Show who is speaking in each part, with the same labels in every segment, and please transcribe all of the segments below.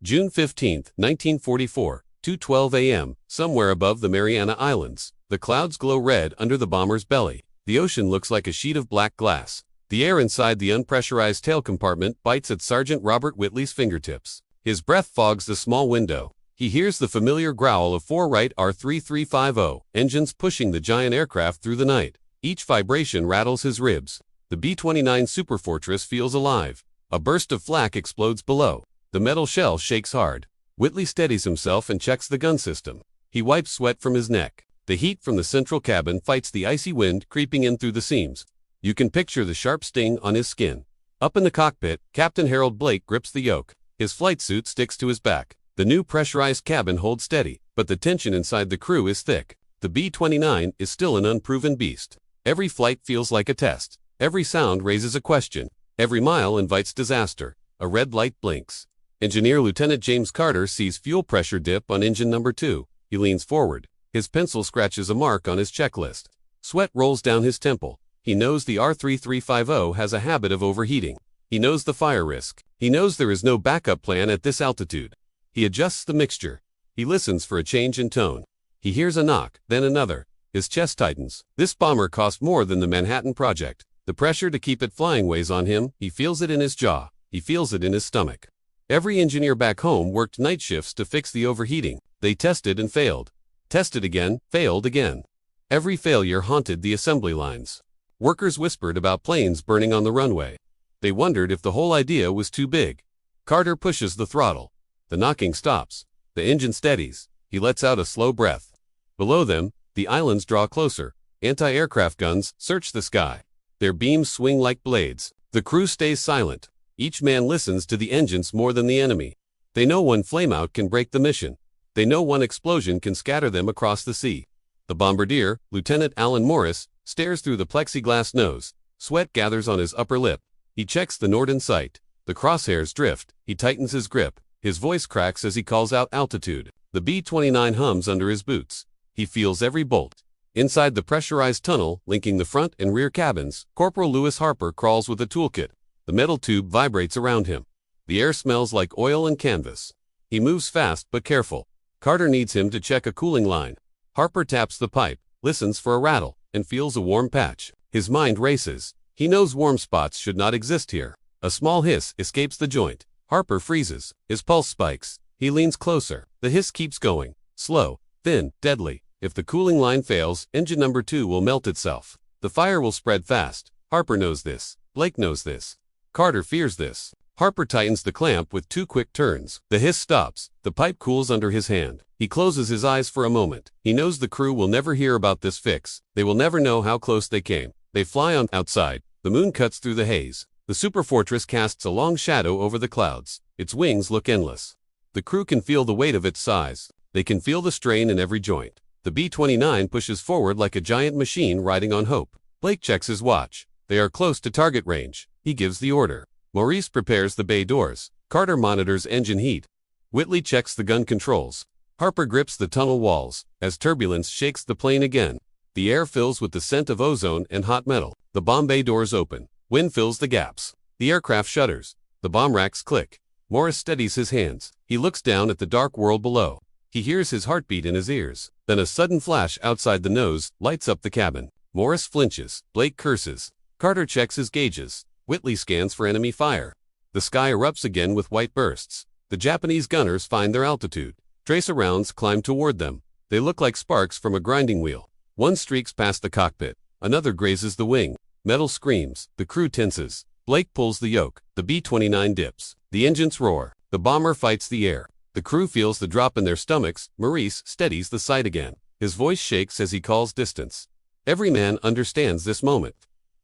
Speaker 1: June 15, 1944, 2:12 a.m., somewhere above the Mariana Islands. The clouds glow red under the bomber's belly. The ocean looks like a sheet of black glass. The air inside the unpressurized tail compartment bites at Sergeant Robert Whitley's fingertips. His breath fogs the small window. He hears the familiar growl of 4 Wright R3350 engines pushing the giant aircraft through the night. Each vibration rattles his ribs. The B-29 Superfortress feels alive. A burst of flak explodes below. The metal shell shakes hard. Whitley steadies himself and checks the gun system. He wipes sweat from his neck. The heat from the central cabin fights the icy wind creeping in through the seams. You can picture the sharp sting on his skin. Up in the cockpit, Captain Harold Blake grips the yoke. His flight suit sticks to his back. The new pressurized cabin holds steady, but the tension inside the crew is thick. The B-29 is still an unproven beast. Every flight feels like a test. Every sound raises a question. Every mile invites disaster. A red light blinks. Engineer Lieutenant James Carter sees fuel pressure dip on engine number 2. He leans forward. His pencil scratches a mark on his checklist. Sweat rolls down his temple. He knows the R3350 has a habit of overheating. He knows the fire risk. He knows there is no backup plan at this altitude. He adjusts the mixture. He listens for a change in tone. He hears a knock, then another. His chest tightens. This bomber cost more than the Manhattan Project. The pressure to keep it flying weighs on him. He feels it in his jaw. He feels it in his stomach. Every engineer back home worked night shifts to fix the overheating. They tested and failed. Tested again, failed again. Every failure haunted the assembly lines. Workers whispered about planes burning on the runway. They wondered if the whole idea was too big. Carter pushes the throttle. The knocking stops. The engine steadies. He lets out a slow breath. Below them, the islands draw closer. Anti-aircraft guns search the sky. Their beams swing like blades. The crew stays silent. Each man listens to the engines more than the enemy. They know one flameout can break the mission. They know one explosion can scatter them across the sea. The bombardier, Lieutenant Alan Morris, stares through the plexiglass nose. Sweat gathers on his upper lip. He checks the Norden sight. The crosshairs drift. He tightens his grip. His voice cracks as he calls out altitude. The B-29 hums under his boots. He feels every bolt. Inside the pressurized tunnel linking the front and rear cabins, Corporal Lewis Harper crawls with a toolkit. The metal tube vibrates around him. The air smells like oil and canvas. He moves fast but careful. Carter needs him to check a cooling line. Harper taps the pipe, listens for a rattle, and feels a warm patch. His mind races. He knows warm spots should not exist here. A small hiss escapes the joint. Harper freezes. His pulse spikes. He leans closer. The hiss keeps going. Slow, thin, deadly. If the cooling line fails, engine number 2 will melt itself. The fire will spread fast. Harper knows this. Blake knows this. Carter fears this. Harper tightens the clamp with 2 quick turns. The hiss stops. The pipe cools under his hand. He closes his eyes for a moment. He knows the crew will never hear about this fix. They will never know how close they came. They fly on outside. The moon cuts through the haze. The Superfortress casts a long shadow over the clouds. Its wings look endless. The crew can feel the weight of its size. They can feel the strain in every joint. The B-29 pushes forward like a giant machine riding on hope. Blake checks his watch. They are close to target range. He gives the order. Maurice prepares the bay doors. Carter monitors engine heat. Whitley checks the gun controls. Harper grips the tunnel walls. As turbulence shakes the plane again, the air fills with the scent of ozone and hot metal. The bomb bay doors open. Wind fills the gaps. The aircraft shudders. The bomb racks click. Morris steadies his hands. He looks down at the dark world below. He hears his heartbeat in his ears. Then a sudden flash outside the nose lights up the cabin. Morris flinches. Blake curses. Carter checks his gauges. Whitley scans for enemy fire. The sky erupts again with white bursts. The Japanese gunners find their altitude. Tracer rounds climb toward them. They look like sparks from a grinding wheel. One streaks past the cockpit. Another grazes the wing. Metal screams. The crew tenses. Blake pulls the yoke. The B-29 dips. The engines roar. The bomber fights the air. The crew feels the drop in their stomachs. Maurice steadies the sight again. His voice shakes as he calls distance. Every man understands this moment.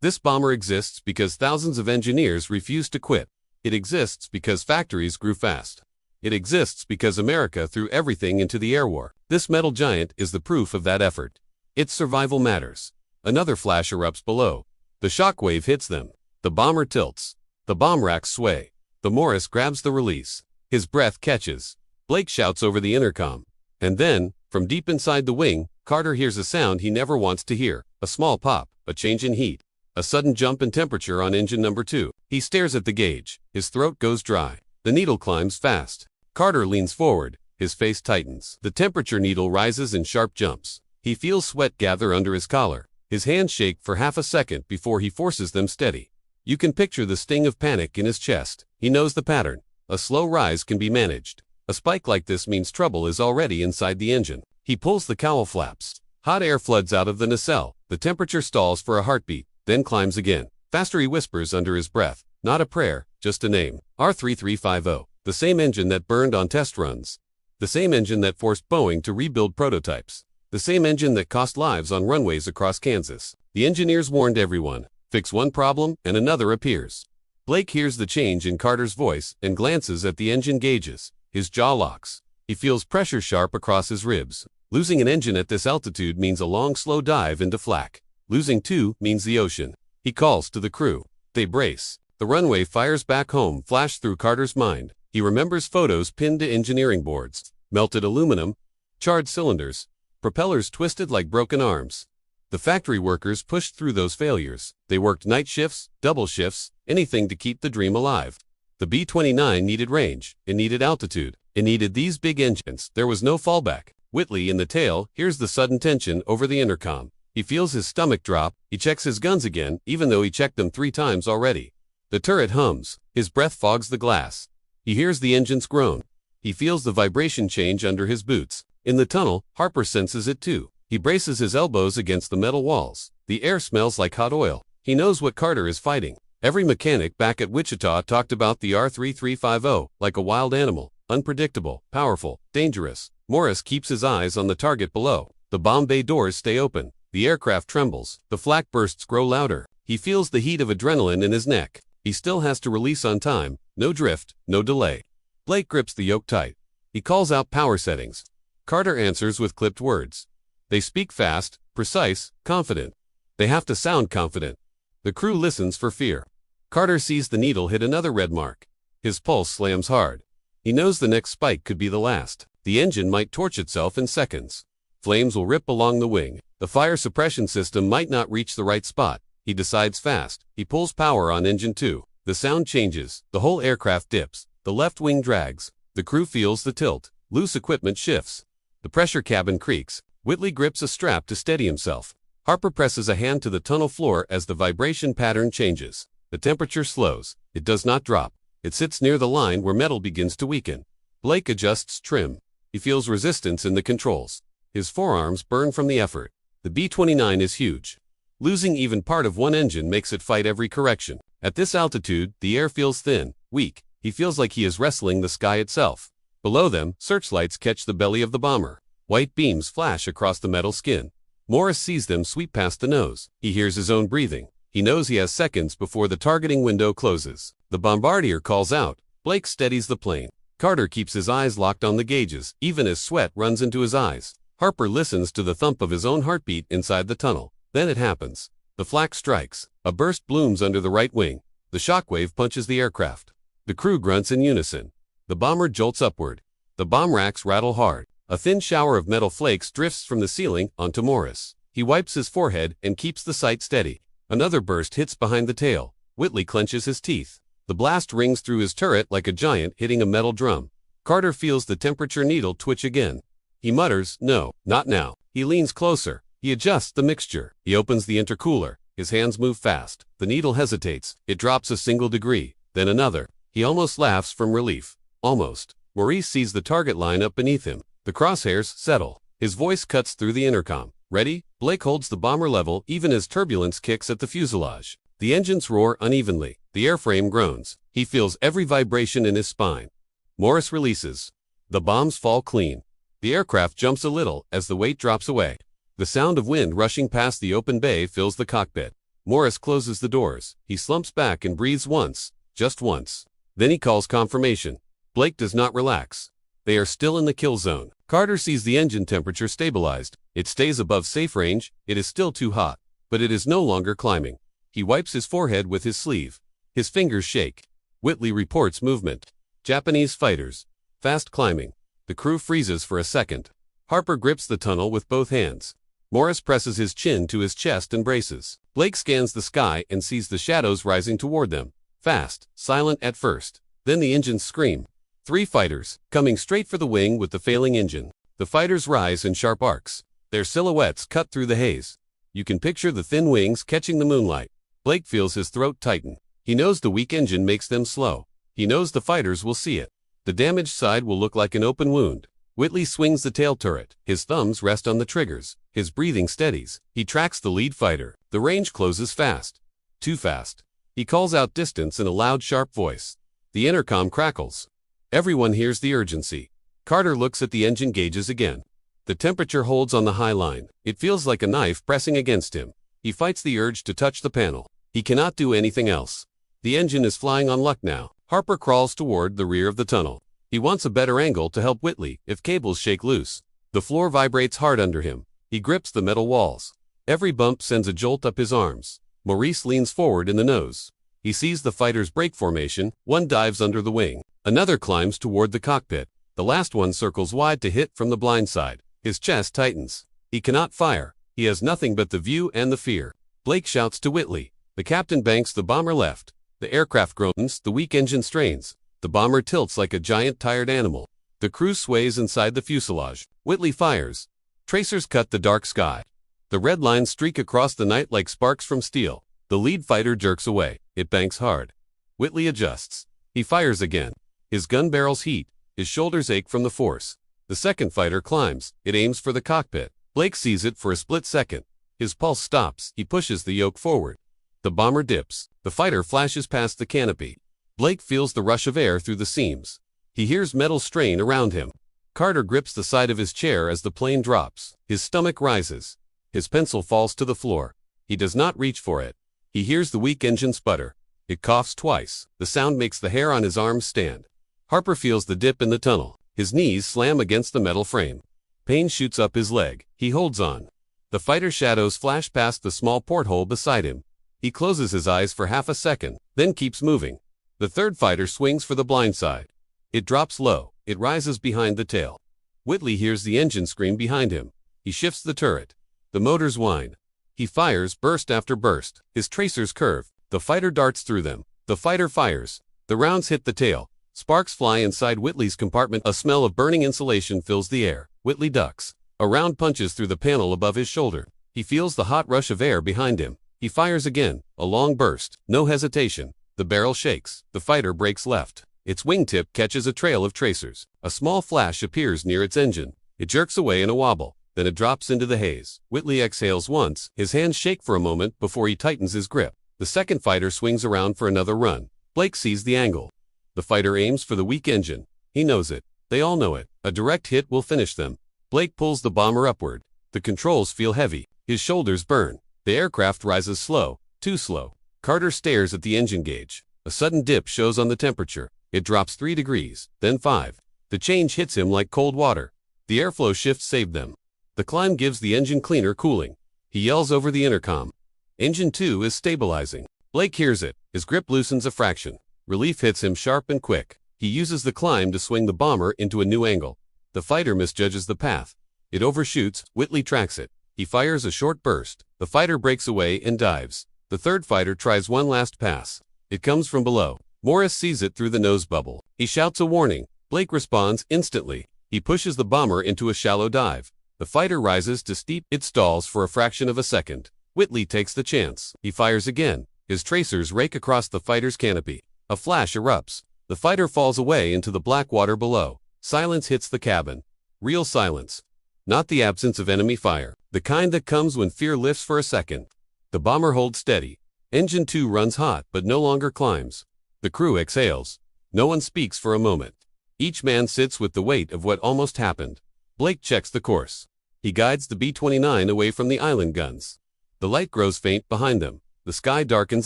Speaker 1: This bomber exists because thousands of engineers refused to quit. It exists because factories grew fast. It exists because America threw everything into the air war. This metal giant is the proof of that effort. Its survival matters. Another flash erupts below. The shockwave hits them. The bomber tilts. The bomb racks sway. The Morris grabs the release. His breath catches. Blake shouts over the intercom. And then, from deep inside the wing, Carter hears a sound he never wants to hear. A small pop, a change in heat. A sudden jump in temperature on engine number 2. He stares at the gauge. His throat goes dry. The needle climbs fast. Carter leans forward, his face tightens. The temperature needle rises in sharp jumps. He feels sweat gather under his collar. His hands shake for half a second before he forces them steady. You can picture the sting of panic in his chest. He knows the pattern. A slow rise can be managed. A spike like this means trouble is already inside the engine. He pulls the cowl flaps. Hot air floods out of the nacelle. The temperature stalls for a heartbeat, then climbs again. Faster, he whispers under his breath. Not a prayer, just a name. R3350. The same engine that burned on test runs. The same engine that forced Boeing to rebuild prototypes. The same engine that cost lives on runways across Kansas. The engineers warned everyone. Fix one problem and another appears. Blake hears the change in Carter's voice and glances at the engine gauges. His jaw locks. He feels pressure sharp across his ribs. Losing an engine at this altitude means a long, slow dive into flak. Losing two means the ocean. He calls to the crew. They brace. The runway fires back home flash through Carter's mind. He remembers photos pinned to engineering boards. Melted aluminum, charred cylinders, propellers twisted like broken arms. The factory workers pushed through those failures. They worked night shifts, double shifts, anything to keep the dream alive. The B-29 needed range. It needed altitude. It needed these big engines. There was no fallback. Whitley, in the tail, hears the sudden tension over the intercom. He feels his stomach drop. He checks his guns again, even though he checked them 3 times already. The turret hums. His breath fogs the glass. He hears the engines groan. He feels the vibration change under his boots. In the tunnel, Harper senses it too. He braces his elbows against the metal walls. The air smells like hot oil. He knows what Carter is fighting. Every mechanic back at Wichita talked about the R3350 like a wild animal, unpredictable, powerful, dangerous. Morris keeps his eyes on the target below. The bomb bay doors stay open. The aircraft trembles. The flak bursts grow louder. He feels the heat of adrenaline in his neck. He still has to release on time. No drift, no delay. Blake grips the yoke tight. He calls out power settings. Carter answers with clipped words. They speak fast, precise, confident. They have to sound confident. The crew listens for fear. Carter sees the needle hit another red mark. His pulse slams hard. He knows the next spike could be the last. The engine might torch itself in seconds. Flames will rip along the wing. The fire suppression system might not reach the right spot. He decides fast. He pulls power on engine 2. The sound changes. The whole aircraft dips. The left wing drags. The crew feels the tilt. Loose equipment shifts. The pressure cabin creaks. Whitley grips a strap to steady himself. Harper presses a hand to the tunnel floor as the vibration pattern changes. The temperature slows. It does not drop. It sits near the line where metal begins to weaken. Blake adjusts trim. He feels resistance in the controls. His forearms burn from the effort. The B-29 is huge. Losing even part of one engine makes it fight every correction. At this altitude, the air feels thin, weak. He feels like he is wrestling the sky itself. Below them, searchlights catch the belly of the bomber. White beams flash across the metal skin. Morris sees them sweep past the nose. He hears his own breathing. He knows he has seconds before the targeting window closes. The bombardier calls out. Blake steadies the plane. Carter keeps his eyes locked on the gauges, even as sweat runs into his eyes. Harper listens to the thump of his own heartbeat inside the tunnel. Then it happens. The flak strikes. A burst blooms under the right wing. The shockwave punches the aircraft. The crew grunts in unison. The bomber jolts upward. The bomb racks rattle hard. A thin shower of metal flakes drifts from the ceiling onto Morris. He wipes his forehead and keeps the sight steady. Another burst hits behind the tail. Whitley clenches his teeth. The blast rings through his turret like a giant hitting a metal drum. Carter feels the temperature needle twitch again. He mutters, "No, not now." He leans closer. He adjusts the mixture. He opens the intercooler. His hands move fast. The needle hesitates. It drops a single degree, then another. He almost laughs from relief. Almost. Maurice sees the target line up beneath him. The crosshairs settle. His voice cuts through the intercom. Ready? Blake holds the bomber level even as turbulence kicks at the fuselage. The engines roar unevenly. The airframe groans. He feels every vibration in his spine. Morris releases. The bombs fall clean. The aircraft jumps a little as the weight drops away. The sound of wind rushing past the open bay fills the cockpit. Morris closes the doors. He slumps back and breathes once. Just once. Then he calls confirmation. Blake does not relax. They are still in the kill zone. Carter sees the engine temperature stabilized. It stays above safe range. It is still too hot, but it is no longer climbing. He wipes his forehead with his sleeve. His fingers shake. Whitley reports movement. Japanese fighters. Fast climbing. The crew freezes for a second. Harper grips the tunnel with both hands. Morris presses his chin to his chest and braces. Blake scans the sky and sees the shadows rising toward them. Fast, silent at first. Then the engines scream. Three fighters, coming straight for the wing with the failing engine. The fighters rise in sharp arcs. Their silhouettes cut through the haze. You can picture the thin wings catching the moonlight. Blake feels his throat tighten. He knows the weak engine makes them slow. He knows the fighters will see it. The damaged side will look like an open wound. Whitley swings the tail turret. His thumbs rest on the triggers. His breathing steadies. He tracks the lead fighter. The range closes fast. Too fast. He calls out distance in a loud, sharp voice. The intercom crackles. Everyone hears the urgency. Carter looks at the engine gauges again. The temperature holds on the high line. It feels like a knife pressing against him. He fights the urge to touch the panel. He cannot do anything else. The engine is flying on luck now. Harper crawls toward the rear of the tunnel. He wants a better angle to help Whitley if cables shake loose. The floor vibrates hard under him. He grips the metal walls. Every bump sends a jolt up his arms. Maurice leans forward in the nose. He sees the fighters break formation. One dives under the wing. Another climbs toward the cockpit. The last one circles wide to hit from the blind side. His chest tightens. He cannot fire. He has nothing but the view and the fear. Blake shouts to Whitley. The captain banks the bomber left. The aircraft groans, the weak engine strains. The bomber tilts like a giant tired animal. The crew sways inside the fuselage. Whitley fires. Tracers cut the dark sky. The red lines streak across the night like sparks from steel. The lead fighter jerks away. It banks hard. Whitley adjusts. He fires again. His gun barrels heat. His shoulders ache from the force. The second fighter climbs. It aims for the cockpit. Blake sees it for a split second. His pulse stops. He pushes the yoke forward. The bomber dips. The fighter flashes past the canopy. Blake feels the rush of air through the seams. He hears metal strain around him. Carter grips the side of his chair as the plane drops. His stomach rises. His pencil falls to the floor. He does not reach for it. He hears the weak engine sputter. It coughs twice. The sound makes the hair on his arms stand. Harper feels the dip in the tunnel. His knees slam against the metal frame. Pain shoots up his leg. He holds on. The fighter's shadows flash past the small porthole beside him. He closes his eyes for half a second, then keeps moving. The third fighter swings for the blind side. It drops low. It rises behind the tail. Whitley hears the engine scream behind him. He shifts the turret. The motors whine. He fires burst after burst. His tracers curve. The fighter darts through them. The fighter fires. The rounds hit the tail. Sparks fly inside Whitley's compartment. A smell of burning insulation fills the air. Whitley ducks. A round punches through the panel above his shoulder. He feels the hot rush of air behind him. He fires again. A long burst. No hesitation. The barrel shakes. The fighter breaks left. Its wingtip catches a trail of tracers. A small flash appears near its engine. It jerks away in a wobble. Then it drops into the haze. Whitley exhales once. His hands shake for a moment before he tightens his grip. The second fighter swings around for another run. Blake sees the angle. The fighter aims for the weak engine. He knows it. They all know it. A direct hit will finish them. Blake pulls the bomber upward. The controls feel heavy. His shoulders burn. The aircraft rises slow. Too slow. Carter stares at the engine gauge. A sudden dip shows on the temperature. It drops 3 degrees, then 5. The change hits him like cold water. The airflow shift saved them. The climb gives the engine cleaner cooling. He yells over the intercom. Engine 2 is stabilizing. Blake hears it. His grip loosens a fraction. Relief hits him sharp and quick. He uses the climb to swing the bomber into a new angle. The fighter misjudges the path. It overshoots. Whitley tracks it. He fires a short burst. The fighter breaks away and dives. The third fighter tries one last pass. It comes from below. Morris sees it through the nose bubble. He shouts a warning. Blake responds instantly. He pushes the bomber into a shallow dive. The fighter rises to steep. It stalls for a fraction of a second. Whitley takes the chance. He fires again. His tracers rake across the fighter's canopy. A flash erupts. The fighter falls away into the black water below. Silence hits the cabin. Real silence. Not the absence of enemy fire. The kind that comes when fear lifts for a second. The bomber holds steady. Engine 2 runs hot but no longer climbs. The crew exhales. No one speaks for a moment. Each man sits with the weight of what almost happened. Blake checks the course. He guides the B-29 away from the island guns. The light grows faint behind them. The sky darkens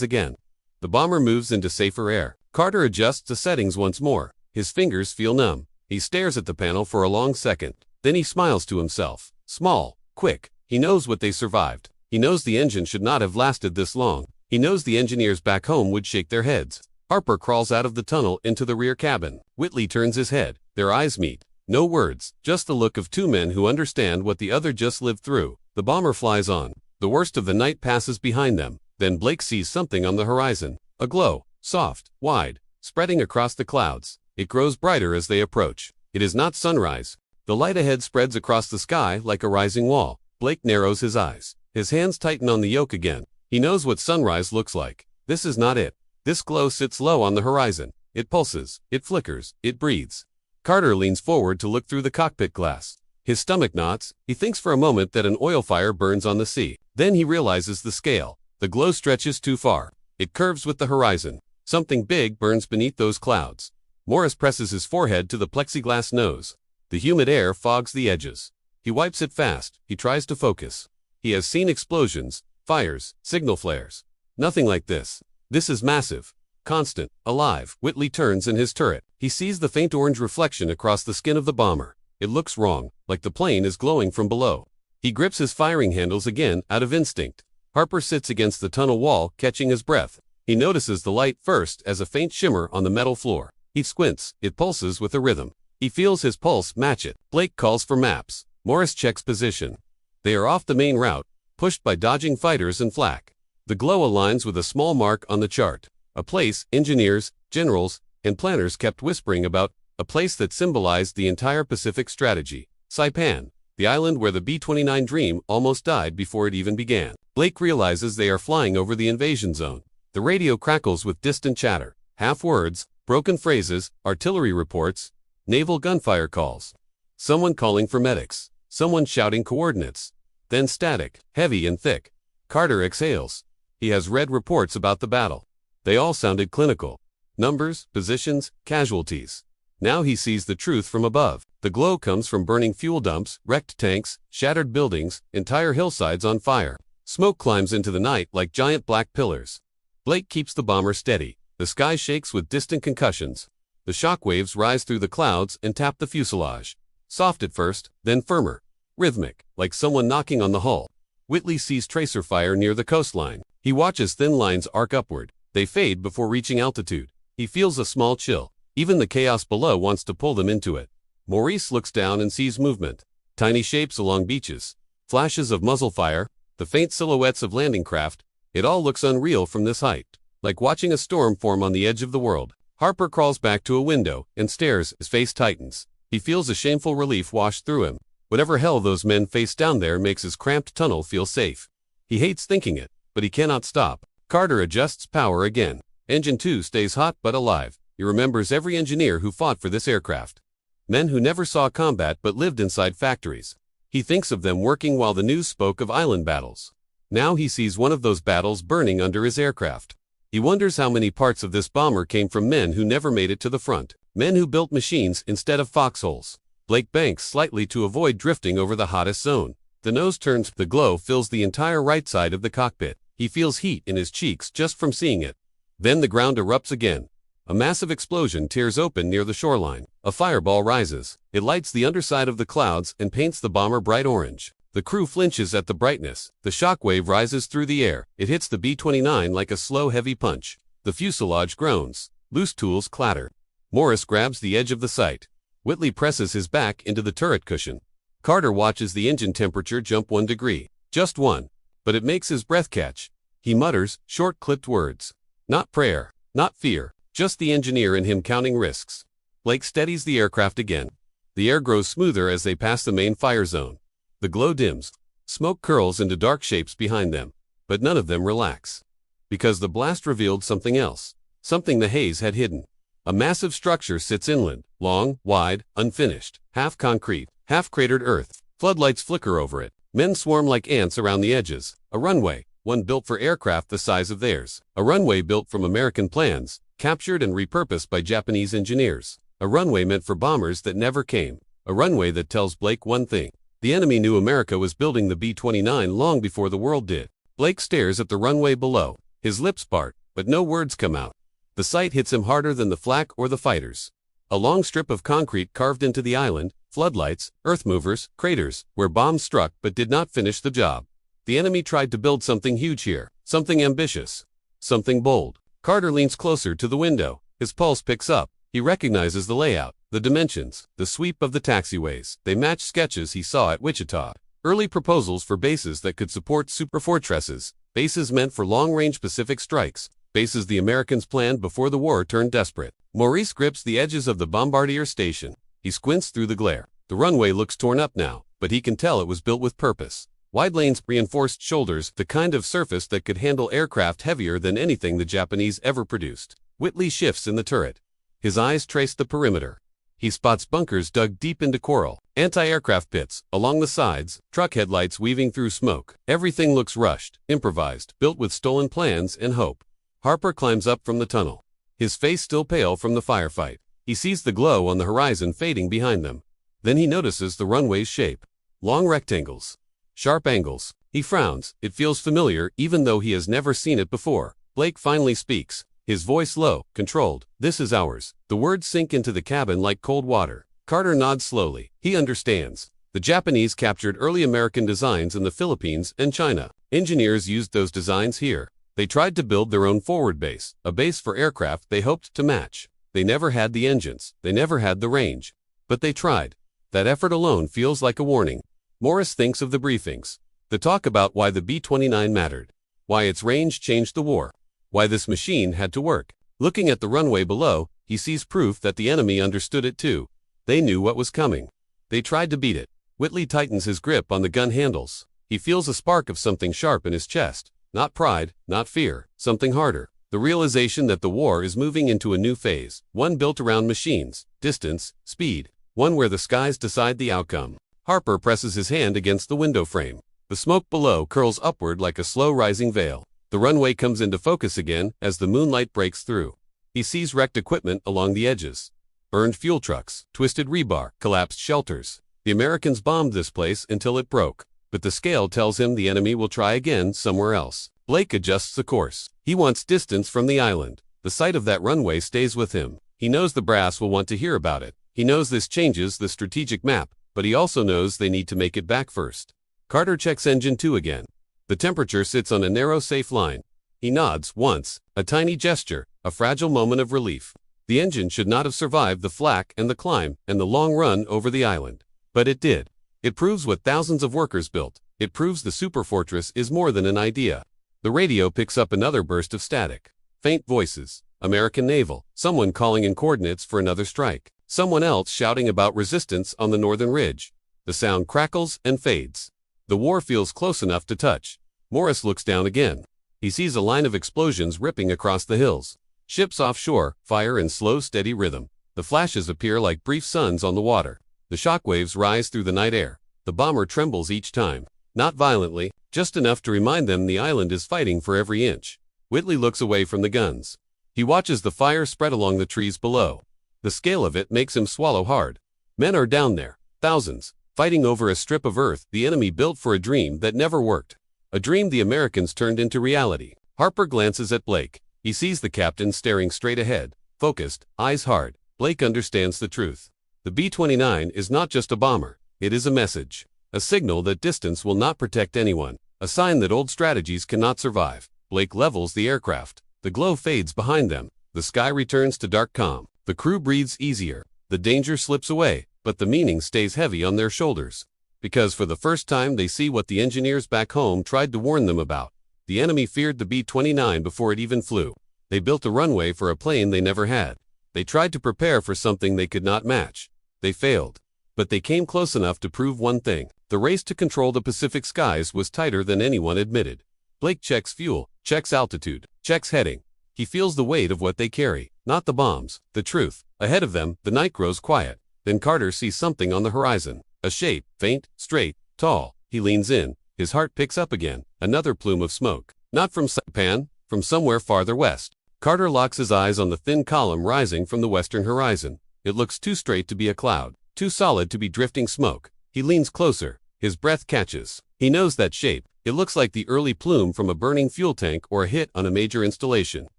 Speaker 1: again. The bomber moves into safer air. Carter adjusts the settings once more. His fingers feel numb. He stares at the panel for a long second. Then he smiles to himself. Small, quick. He knows what they survived. He knows the engine should not have lasted this long. He knows the engineers back home would shake their heads. Harper crawls out of the tunnel into the rear cabin. Whitley turns his head. Their eyes meet. No words, just the look of two men who understand what the other just lived through. The bomber flies on. The worst of the night passes behind them. Then Blake sees something on the horizon. A glow, soft, wide, spreading across the clouds. It grows brighter as they approach. It is not sunrise. The light ahead spreads across the sky like a rising wall. Blake narrows his eyes. His hands tighten on the yoke again. He knows what sunrise looks like. This is not it. This glow sits low on the horizon. It pulses. It flickers. It breathes. Carter leans forward to look through the cockpit glass. His stomach knots. He thinks for a moment that an oil fire burns on the sea. Then he realizes the scale. The glow stretches too far. It curves with the horizon. Something big burns beneath those clouds. Morris presses his forehead to the plexiglass nose. The humid air fogs the edges. He wipes it fast. He tries to focus. He has seen explosions, fires, signal flares. Nothing like this. This is massive, constant, alive. Whitley turns in his turret. He sees the faint orange reflection across the skin of the bomber. It looks wrong, like the plane is glowing from below. He grips his firing handles again, out of instinct. Harper sits against the tunnel wall, catching his breath. He notices the light first as a faint shimmer on the metal floor. He squints. It pulses with a rhythm. He feels his pulse match it. Blake calls for maps. Morris checks position. They are off the main route, pushed by dodging fighters and flak. The glow aligns with a small mark on the chart. A place engineers, generals, and planners kept whispering about, a place that symbolized the entire Pacific strategy. Saipan, the island where the B-29 dream almost died before it even began. Blake realizes they are flying over the invasion zone. The radio crackles with distant chatter, half words, broken phrases, artillery reports, naval gunfire calls. Someone calling for medics. Someone shouting coordinates. Then static, heavy and thick. Carter exhales. He has read reports about the battle. They all sounded clinical. Numbers, positions, casualties. Now he sees the truth from above. The glow comes from burning fuel dumps, wrecked tanks, shattered buildings, entire hillsides on fire. Smoke climbs into the night like giant black pillars. Blake keeps the bomber steady. The sky shakes with distant concussions. The shock waves rise through the clouds and tap the fuselage. Soft at first, then firmer. Rhythmic, like someone knocking on the hull. Whitley sees tracer fire near the coastline. He watches thin lines arc upward. They fade before reaching altitude. He feels a small chill. Even the chaos below wants to pull them into it. Maurice looks down and sees movement. Tiny shapes along beaches. Flashes of muzzle fire. The faint silhouettes of landing craft. It all looks unreal from this height. Like watching a storm form on the edge of the world. Harper crawls back to a window and stares. His face tightens. He feels a shameful relief wash through him. Whatever hell those men face down there makes his cramped tunnel feel safe. He hates thinking it, but he cannot stop. Carter adjusts power again. Engine 2 stays hot but alive. He remembers every engineer who fought for this aircraft. Men who never saw combat but lived inside factories. He thinks of them working while the news spoke of island battles. Now he sees one of those battles burning under his aircraft. He wonders how many parts of this bomber came from men who never made it to the front. Men who built machines instead of foxholes. Blake banks slightly to avoid drifting over the hottest zone. The nose turns. The glow fills the entire right side of the cockpit. He feels heat in his cheeks just from seeing it. Then the ground erupts again. A massive explosion tears open near the shoreline. A fireball rises. It lights the underside of the clouds and paints the bomber bright orange. The crew flinches at the brightness. The shockwave rises through the air. It hits the B-29 like a slow, heavy punch. The fuselage groans. Loose tools clatter. Morris grabs the edge of the sight. Whitley presses his back into the turret cushion. Carter watches the engine temperature jump 1 degree. Just 1. But it makes his breath catch. He mutters, short-clipped words. Not prayer. Not fear. Just the engineer in him counting risks. Blake steadies the aircraft again. The air grows smoother as they pass the main fire zone. The glow dims. Smoke curls into dark shapes behind them. But none of them relax. Because the blast revealed something else. Something the haze had hidden. A massive structure sits inland, long, wide, unfinished, half concrete, half cratered earth. Floodlights flicker over it. Men swarm like ants around the edges. A runway, one built for aircraft the size of theirs. A runway built from American plans, captured and repurposed by Japanese engineers. A runway meant for bombers that never came. A runway that tells Blake one thing. The enemy knew America was building the B-29 long before the world did. Blake stares at the runway below. His lips part, but no words come out. The sight hits him harder than the flak or the fighters. A long strip of concrete carved into the island, floodlights, earth movers, craters, where bombs struck but did not finish the job. The enemy tried to build something huge here, something ambitious, something bold. Carter leans closer to the window. His pulse picks up. He recognizes the layout, the dimensions, the sweep of the taxiways. They match sketches he saw at Wichita. Early proposals for bases that could support superfortresses, bases meant for long-range Pacific strikes. bases the Americans planned before the war turned desperate. Maurice grips the edges of the bombardier station. He squints through the glare. The runway looks torn up now, but he can tell it was built with purpose. Wide lanes, reinforced shoulders, the kind of surface that could handle aircraft heavier than anything the Japanese ever produced. Whitley shifts in the turret. His eyes trace the perimeter. He spots bunkers dug deep into coral, anti-aircraft pits along the sides, truck headlights weaving through smoke. Everything looks rushed, improvised, built with stolen plans and hope. Harper climbs up from the tunnel, his face still pale from the firefight. He sees the glow on the horizon fading behind them. Then he notices the runway's shape. Long rectangles. Sharp angles. He frowns. It feels familiar even though he has never seen it before. Blake finally speaks, his voice low, controlled. "This is ours." The words sink into the cabin like cold water. Carter nods slowly. He understands. The Japanese captured early American designs in the Philippines and China. Engineers used those designs here. They tried to build their own forward base, a base for aircraft they hoped to match. They never had the engines. They never had the range. But they tried. That effort alone feels like a warning. Morris thinks of the briefings. The talk about why the B-29 mattered. Why its range changed the war. Why this machine had to work. Looking at the runway below, he sees proof that the enemy understood it too. They knew what was coming. They tried to beat it. Whitley tightens his grip on the gun handles. He feels a spark of something sharp in his chest. Not pride, not fear, something harder. The realization that the war is moving into a new phase, one built around machines, distance, speed, one where the skies decide the outcome. Harper presses his hand against the window frame. The smoke below curls upward like a slow rising veil. The runway comes into focus again as the moonlight breaks through. He sees wrecked equipment along the edges. Burned fuel trucks, twisted rebar, collapsed shelters. The Americans bombed this place until it broke. But the scale tells him the enemy will try again somewhere else. Blake adjusts the course. He wants distance from the island. The sight of that runway stays with him. He knows the brass will want to hear about it. He knows this changes the strategic map, but he also knows they need to make it back first. Carter checks engine 2 again. The temperature sits on a narrow safe line. He nods once, a tiny gesture, a fragile moment of relief. The engine should not have survived the flak and the climb and the long run over the island. But it did. It proves what thousands of workers built. It proves the Superfortress is more than an idea. The radio picks up another burst of static. Faint voices. American naval. Someone calling in coordinates for another strike. Someone else shouting about resistance on the northern ridge. The sound crackles and fades. The war feels close enough to touch. Morris looks down again. He sees a line of explosions ripping across the hills. Ships offshore fire in slow, steady rhythm. The flashes appear like brief suns on the water. The shockwaves rise through the night air. The bomber trembles each time. Not violently, just enough to remind them the island is fighting for every inch. Whitley looks away from the guns. He watches the fire spread along the trees below. The scale of it makes him swallow hard. Men are down there, thousands, fighting over a strip of earth the enemy built for a dream that never worked. A dream the Americans turned into reality. Harper glances at Blake. He sees the captain staring straight ahead, focused, eyes hard. Blake understands the truth. The B-29 is not just a bomber. It is a message. A signal that distance will not protect anyone. A sign that old strategies cannot survive. Blake levels the aircraft. The glow fades behind them. The sky returns to dark calm. The crew breathes easier. The danger slips away, but the meaning stays heavy on their shoulders. Because for the first time they see what the engineers back home tried to warn them about. The enemy feared the B-29 before it even flew. They built a runway for a plane they never had. They tried to prepare for something they could not match. They failed. But they came close enough to prove one thing. The race to control the Pacific skies was tighter than anyone admitted. Blake checks fuel, checks altitude, checks heading. He feels the weight of what they carry, not the bombs, the truth. Ahead of them, the night grows quiet. Then Carter sees something on the horizon. A shape, faint, straight, tall. He leans in. His heart picks up again. Another plume of smoke. Not from Saipan, from somewhere farther west. Carter locks his eyes on the thin column rising from the western horizon. It looks too straight to be a cloud, too solid to be drifting smoke. He leans closer. His breath catches. He knows that shape. It looks like the early plume from a burning fuel tank or a hit on a major installation.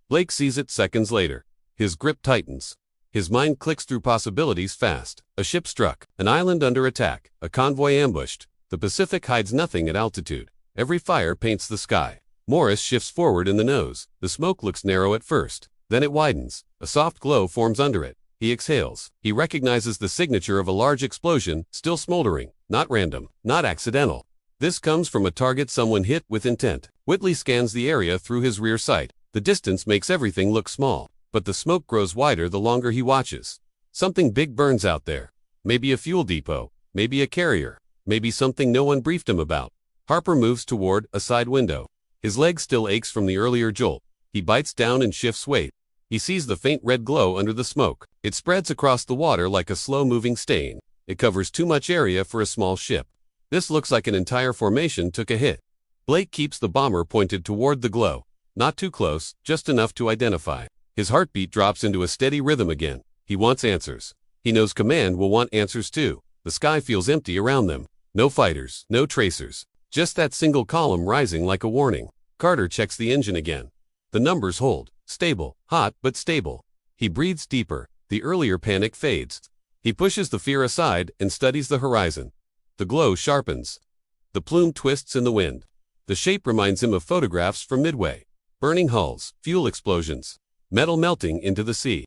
Speaker 1: Blake sees it seconds later. His grip tightens. His mind clicks through possibilities fast. A ship struck. An island under attack. A convoy ambushed. The Pacific hides nothing at altitude. Every fire paints the sky. Morris shifts forward in the nose. The smoke looks narrow at first. Then it widens. A soft glow forms under it. He exhales. He recognizes the signature of a large explosion, still smoldering. Not random. Not accidental. This comes from a target someone hit with intent. Whitley scans the area through his rear sight. The distance makes everything look small, but the smoke grows wider the longer he watches. Something big burns out there. Maybe a fuel depot, maybe a carrier, maybe something no one briefed him about. Harper moves toward a side window. His leg still aches from the earlier jolt. He bites down and shifts weight. He sees the faint red glow under the smoke. It spreads across the water like a slow-moving stain. It covers too much area for a small ship. This looks like an entire formation took a hit. Blake keeps the bomber pointed toward the glow. Not too close, just enough to identify. His heartbeat drops into a steady rhythm again. He wants answers. He knows command will want answers too. The sky feels empty around them. No fighters, no tracers. Just that single column rising like a warning. Carter checks the engine again. The numbers hold. Stable, hot but stable. He breathes deeper. The earlier panic fades. He pushes the fear aside and studies the horizon. The glow sharpens. The plume twists in the wind. The shape reminds him of photographs from Midway. Burning hulls, fuel explosions, metal melting into the sea.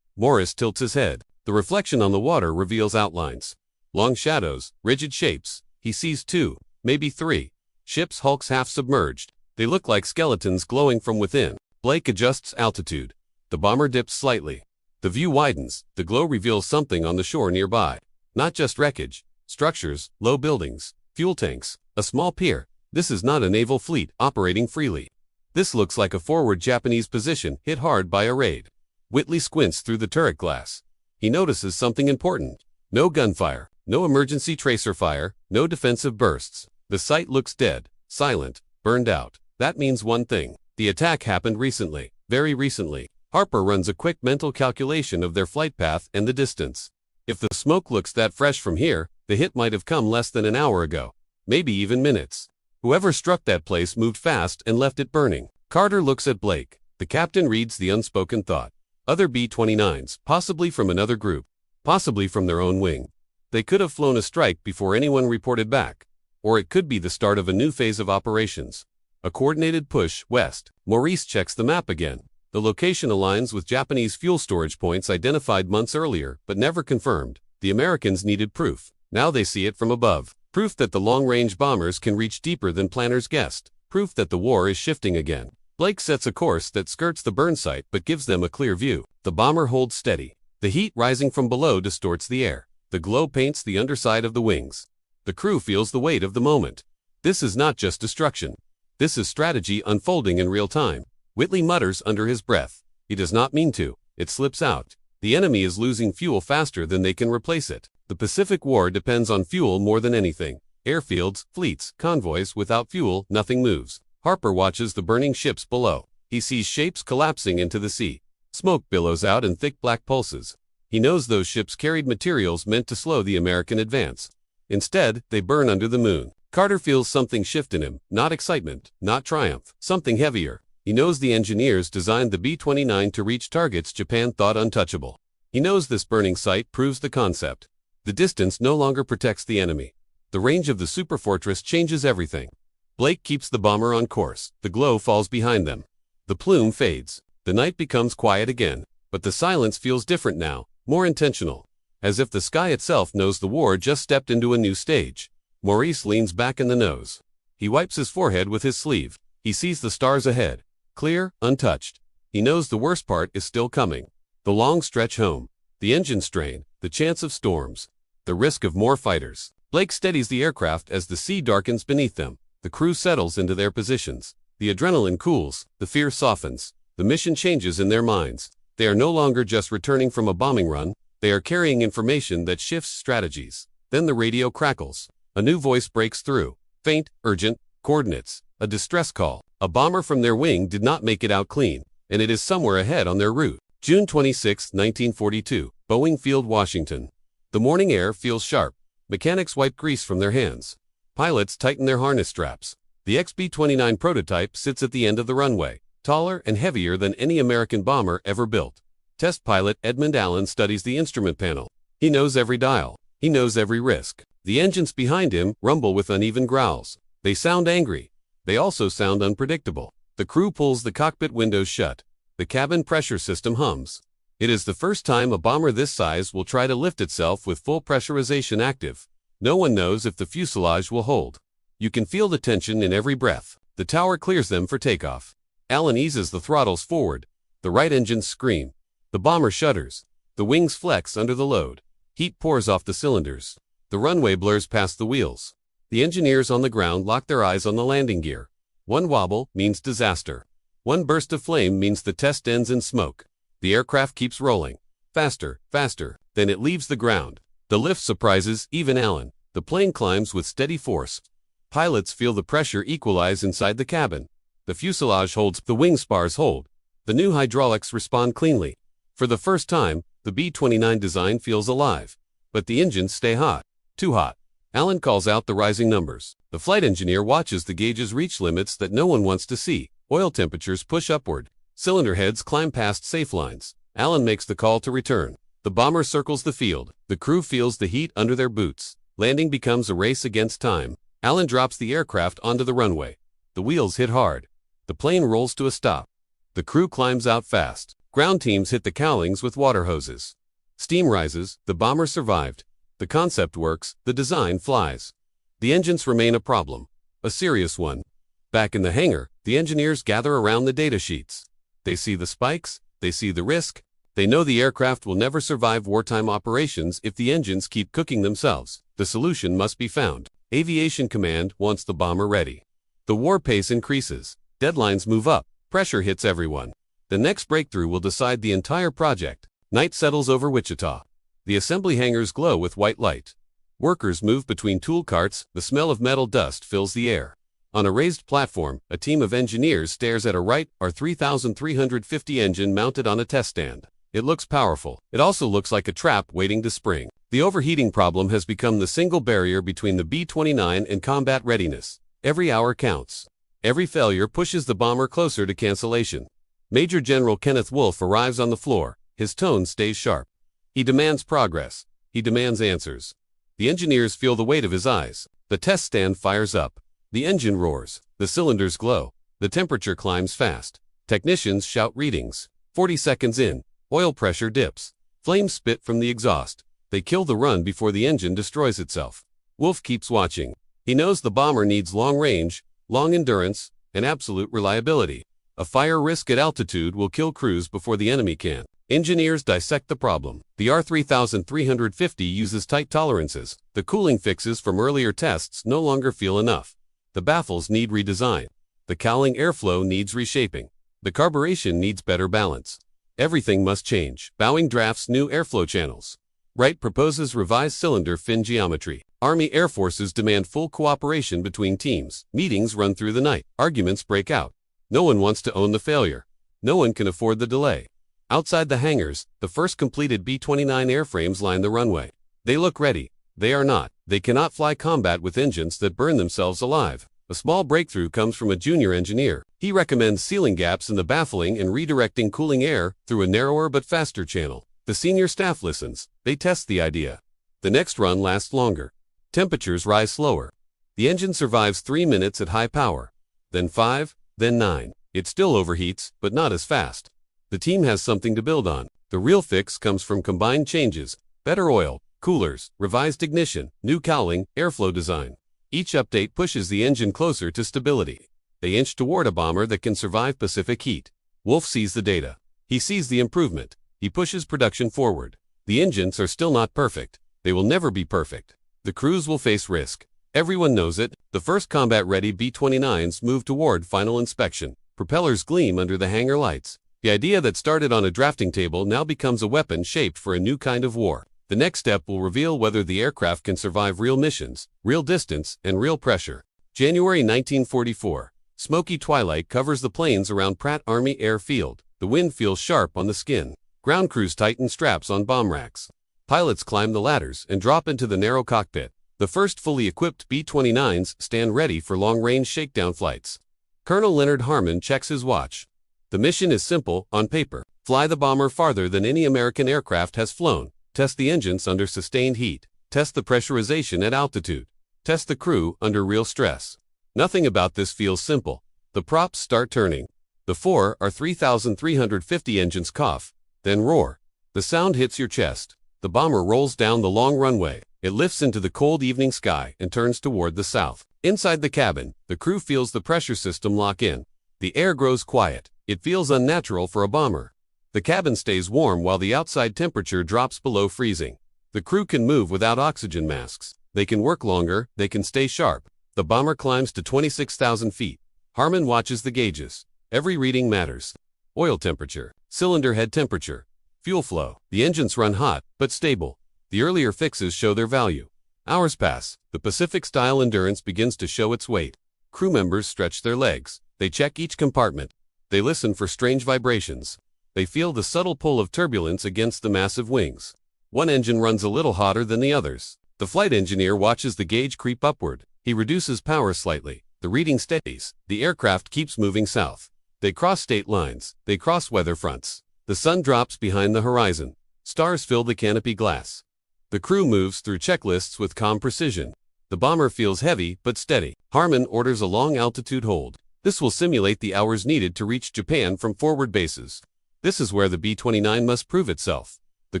Speaker 1: Morris tilts his head. The reflection on the water reveals outlines. Long shadows, rigid shapes. He sees 2, maybe 3. Ships' hulks half submerged. They look like skeletons glowing from within. Blake adjusts altitude. The bomber dips slightly. The view widens. The glow reveals something on the shore nearby. Not just wreckage. Structures, low buildings, fuel tanks, a small pier. This is not a naval fleet operating freely. This looks like a forward Japanese position hit hard by a raid. Whitley squints through the turret glass. He notices something important. No gunfire, no emergency tracer fire, no defensive bursts. The site looks dead, silent, burned out. That means one thing. The attack happened recently, very recently. Harper runs a quick mental calculation of their flight path and the distance. If the smoke looks that fresh from here, the hit might have come less than an hour ago. Maybe even minutes. Whoever struck that place moved fast and left it burning. Carter looks at Blake. The captain reads the unspoken thought. Other B-29s, possibly from another group. Possibly from their own wing. They could have flown a strike before anyone reported back. Or it could be the start of a new phase of operations. A coordinated push west. Maurice checks the map again. The location aligns with Japanese fuel storage points identified months earlier, but never confirmed. The Americans needed proof. Now they see it from above. Proof that the long-range bombers can reach deeper than planners guessed. Proof that the war is shifting again. Blake sets a course that skirts the burn site but gives them a clear view. The bomber holds steady. The heat rising from below distorts the air. The glow paints the underside of the wings. The crew feels the weight of the moment. This is not just destruction. This is strategy unfolding in real time. Whitley mutters under his breath. He does not mean to. It slips out. The enemy is losing fuel faster than they can replace it. The Pacific War depends on fuel more than anything. Airfields, fleets, convoys, without fuel, nothing moves. Harper watches the burning ships below. He sees shapes collapsing into the sea. Smoke billows out in thick black pulses. He knows those ships carried materials meant to slow the American advance. Instead, they burn under the moon. Carter feels something shift in him, not excitement, not triumph, something heavier. He knows the engineers designed the B-29 to reach targets Japan thought untouchable. He knows this burning site proves the concept. The distance no longer protects the enemy. The range of the Superfortress changes everything. Blake keeps the bomber on course. The glow falls behind them. The plume fades. The night becomes quiet again, but the silence feels different now, more intentional. As if the sky itself knows the war just stepped into a new stage. Maurice leans back in the nose. He wipes his forehead with his sleeve. He sees the stars ahead. Clear, untouched. He knows the worst part is still coming. The long stretch home. The engine strain. The chance of storms. The risk of more fighters. Blake steadies the aircraft as the sea darkens beneath them. The crew settles into their positions. The adrenaline cools. The fear softens. The mission changes in their minds. They are no longer just returning from a bombing run. They are carrying information that shifts strategies. Then the radio crackles. A new voice breaks through. Faint, urgent, coordinates. A distress call. A bomber from their wing did not make it out clean, and it is somewhere ahead on their route. June 26, 1942, Boeing Field, Washington. The morning air feels sharp. Mechanics wipe grease from their hands. Pilots tighten their harness straps. The XB-29 prototype sits at the end of the runway, taller and heavier than any American bomber ever built. Test pilot Edmund Allen studies the instrument panel. He knows every dial. He knows every risk. The engines behind him rumble with uneven growls. They sound angry. They also sound unpredictable. The crew pulls the cockpit windows shut. The cabin pressure system hums. It is the first time a bomber this size will try to lift itself with full pressurization active. No one knows if the fuselage will hold. You can feel the tension in every breath. The tower clears them for takeoff. Alan eases the throttles forward. The right engines scream. The bomber shudders. The wings flex under the load. Heat pours off the cylinders. The runway blurs past the wheels. The engineers on the ground lock their eyes on the landing gear. One wobble means disaster. One burst of flame means the test ends in smoke. The aircraft keeps rolling. Faster, faster. Then it leaves the ground. The lift surprises even Alan. The plane climbs with steady force. Pilots feel the pressure equalize inside the cabin. The fuselage holds, the wing spars hold. The new hydraulics respond cleanly. For the first time, the B-29 design feels alive. But the engines stay hot. Too hot. Alan calls out the rising numbers. The flight engineer watches the gauges reach limits that no one wants to see. Oil temperatures push upward. Cylinder heads climb past safe lines. Alan makes the call to return. The bomber circles the field. The crew feels the heat under their boots. Landing becomes a race against time. Alan drops the aircraft onto the runway. The wheels hit hard. The plane rolls to a stop. The crew climbs out fast. Ground teams hit the cowlings with water hoses. Steam rises. The bomber survived. The concept works. The design flies. The engines remain a problem. A serious one. Back in the hangar, the engineers gather around the data sheets. They see the spikes. They see the risk. They know the aircraft will never survive wartime operations if the engines keep cooking themselves. The solution must be found. Aviation Command wants the bomber ready. The war pace increases. Deadlines move up. Pressure hits everyone. The next breakthrough will decide the entire project. Night settles over Wichita. The assembly hangars glow with white light. Workers move between tool carts. The smell of metal dust fills the air. On a raised platform, a team of engineers stares at a Wright R-3350 engine mounted on a test stand. It looks powerful. It also looks like a trap waiting to spring. The overheating problem has become the single barrier between the B-29 and combat readiness. Every hour counts. Every failure pushes the bomber closer to cancellation. Major General Kenneth Wolfe arrives on the floor. His tone stays sharp. He demands progress. He demands answers. The engineers feel the weight of his eyes. The test stand fires up. The engine roars. The cylinders glow. The temperature climbs fast. Technicians shout readings. 40 seconds in. Oil pressure dips. Flames spit from the exhaust. They kill the run before the engine destroys itself. Wolfe keeps watching. He knows the bomber needs long range, long endurance, and absolute reliability. A fire risk at altitude will kill crews before the enemy can. Engineers dissect the problem. The R-3350 uses tight tolerances. The cooling fixes from earlier tests no longer feel enough. The baffles need redesign. The cowling airflow needs reshaping. The carburation needs better balance. Everything must change. Bowing drafts new airflow channels. Wright proposes revised cylinder fin geometry. Army Air Forces demand full cooperation between teams. Meetings run through the night. Arguments break out. No one wants to own the failure. No one can afford the delay. Outside the hangars, the first completed B-29 airframes line the runway. They look ready. They are not. They cannot fly combat with engines that burn themselves alive. A small breakthrough comes from a junior engineer. He recommends sealing gaps in the baffling and redirecting cooling air through a narrower but faster channel. The senior staff listens. They test the idea. The next run lasts longer. Temperatures rise slower. The engine survives 3 minutes at high power. Then 5, then 9. It still overheats, but not as fast. The team has something to build on. The real fix comes from combined changes. Better oil, coolers, revised ignition, new cowling, airflow design. Each update pushes the engine closer to stability. They inch toward a bomber that can survive Pacific heat. Wolfe sees the data. He sees the improvement. He pushes production forward. The engines are still not perfect. They will never be perfect. The crews will face risk. Everyone knows it. The first combat-ready B-29s move toward final inspection. Propellers gleam under the hangar lights. The idea that started on a drafting table now becomes a weapon shaped for a new kind of war. The next step will reveal whether the aircraft can survive real missions, real distance, and real pressure. January 1944. Smoky twilight covers the plains around Pratt Army Air Field. The wind feels sharp on the skin. Ground crews tighten straps on bomb racks. Pilots climb the ladders and drop into the narrow cockpit. The first fully equipped B-29s stand ready for long-range shakedown flights. Colonel Leonard Harmon checks his watch. The mission is simple, on paper. Fly the bomber farther than any American aircraft has flown. Test the engines under sustained heat. Test the pressurization at altitude. Test the crew under real stress. Nothing about this feels simple. The props start turning. The 4 R-3350 engines cough, then roar. The sound hits your chest. The bomber rolls down the long runway. It lifts into the cold evening sky and turns toward the south. Inside the cabin, the crew feels the pressure system lock in. The air grows quiet. It feels unnatural for a bomber. The cabin stays warm while the outside temperature drops below freezing. The crew can move without oxygen masks. They can work longer, they can stay sharp. The bomber climbs to 26,000 feet. Harmon watches the gauges. Every reading matters. Oil temperature, cylinder head temperature, fuel flow. The engines run hot, but stable. The earlier fixes show their value. Hours pass. The Pacific-style Endurance begins to show its weight. Crew members stretch their legs. They check each compartment. They listen for strange vibrations. They feel the subtle pull of turbulence against the massive wings. One engine runs a little hotter than the others. The flight engineer watches the gauge creep upward. He reduces power slightly. The reading steadies. The aircraft keeps moving south. They cross state lines. They cross weather fronts. The sun drops behind the horizon. Stars fill the canopy glass. The crew moves through checklists with calm precision. The bomber feels heavy but steady. Harmon orders a long-altitude hold. This will simulate the hours needed to reach Japan from forward bases. This is where the B-29 must prove itself. The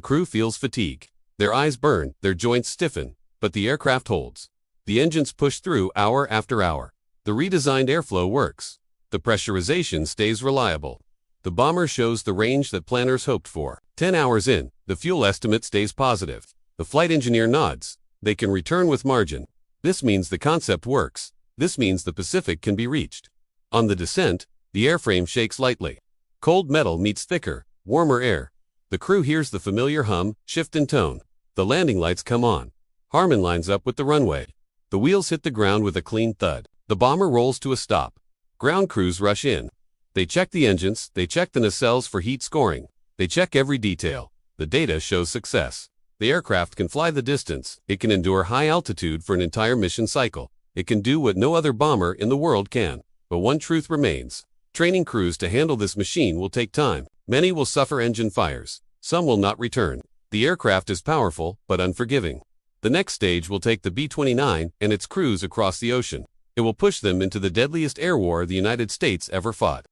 Speaker 1: crew feels fatigue. Their eyes burn, their joints stiffen, but the aircraft holds. The engines push through hour after hour. The redesigned airflow works. The pressurization stays reliable. The bomber shows the range that planners hoped for. 10 hours in, the fuel estimate stays positive. The flight engineer nods. They can return with margin. This means the concept works. This means the Pacific can be reached. On the descent, the airframe shakes lightly. Cold metal meets thicker, warmer air. The crew hears the familiar hum, shift in tone. The landing lights come on. Harmon lines up with the runway. The wheels hit the ground with a clean thud. The bomber rolls to a stop. Ground crews rush in. They check the engines, they check the nacelles for heat scoring. They check every detail. The data shows success. The aircraft can fly the distance. It can endure high altitude for an entire mission cycle. It can do what no other bomber in the world can. But one truth remains. Training crews to handle this machine will take time. Many will suffer engine fires. Some will not return. The aircraft is powerful, but unforgiving. The next stage will take the B-29 and its crews across the ocean. It will push them into the deadliest air war the United States ever fought.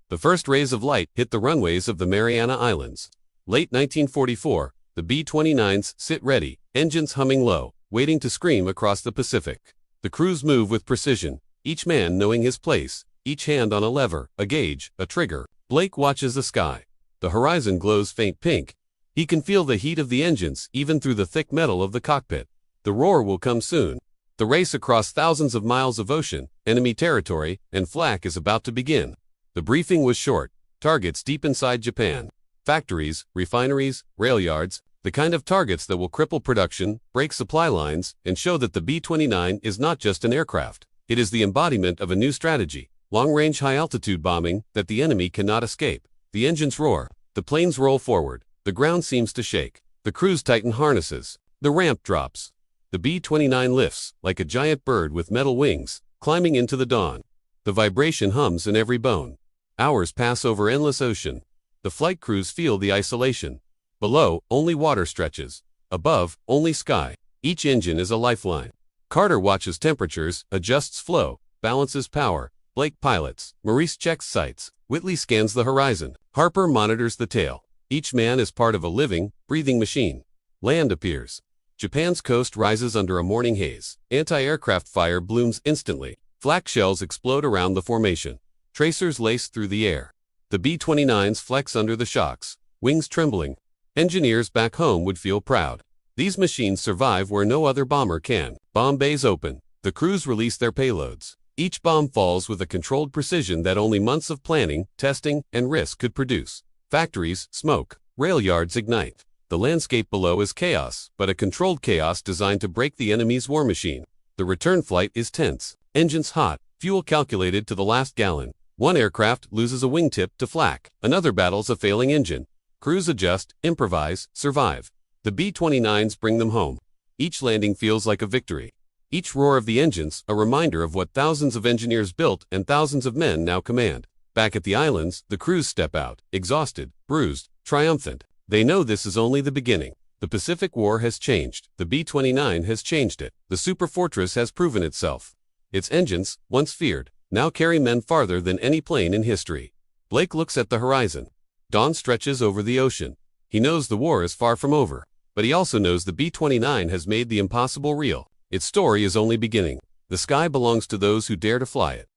Speaker 1: The first rays of light hit the runways of the Mariana Islands. Late 1944, the B-29s sit ready, engines humming low, waiting to scream across the Pacific. The crews move with precision, each man knowing his place, each hand on a lever, a gauge, a trigger. Blake watches the sky. The horizon glows faint pink. He can feel the heat of the engines even through the thick metal of the cockpit. The roar will come soon. The race across thousands of miles of ocean, enemy territory, and flak is about to begin. The briefing was short. Targets deep inside Japan. Factories, refineries, rail yards. The kind of targets that will cripple production, break supply lines, and show that the B-29 is not just an aircraft. It is the embodiment of a new strategy, long-range high-altitude bombing that the enemy cannot escape. The engines roar. The planes roll forward. The ground seems to shake. The crews tighten harnesses. The ramp drops. The B-29 lifts, like a giant bird with metal wings, climbing into the dawn. The vibration hums in every bone. Hours pass over endless ocean. The flight crews feel the isolation. Below, only water stretches. Above, only sky. Each engine is a lifeline. Carter watches temperatures, adjusts flow, balances power. Blake pilots. Maurice checks sights. Whitley scans the horizon. Harper monitors the tail. Each man is part of a living, breathing machine. Land appears. Japan's coast rises under a morning haze. Anti-aircraft fire blooms instantly. Flak shells explode around the formation. Tracers lace through the air. The B-29s flex under the shocks, wings trembling. Engineers back home would feel proud. These machines survive where no other bomber can. Bomb bays open. The crews release their payloads. Each bomb falls with a controlled precision that only months of planning, testing, and risk could produce. Factories smoke. Rail yards ignite. The landscape below is chaos, but a controlled chaos designed to break the enemy's war machine. The return flight is tense. Engines hot. Fuel calculated to the last gallon. One aircraft loses a wingtip to flak. Another battles a failing engine. Crews adjust, improvise, survive. The B-29s bring them home. Each landing feels like a victory. Each roar of the engines, a reminder of what thousands of engineers built and thousands of men now command. Back at the islands, the crews step out, exhausted, bruised, triumphant. They know this is only the beginning. The Pacific War has changed. The B-29 has changed it. The Superfortress has proven itself. Its engines, once feared, now carry men farther than any plane in history. Blake looks at the horizon. Dawn stretches over the ocean. He knows the war is far from over, but he also knows the B-29 has made the impossible real. Its story is only beginning. The sky belongs to those who dare to fly it.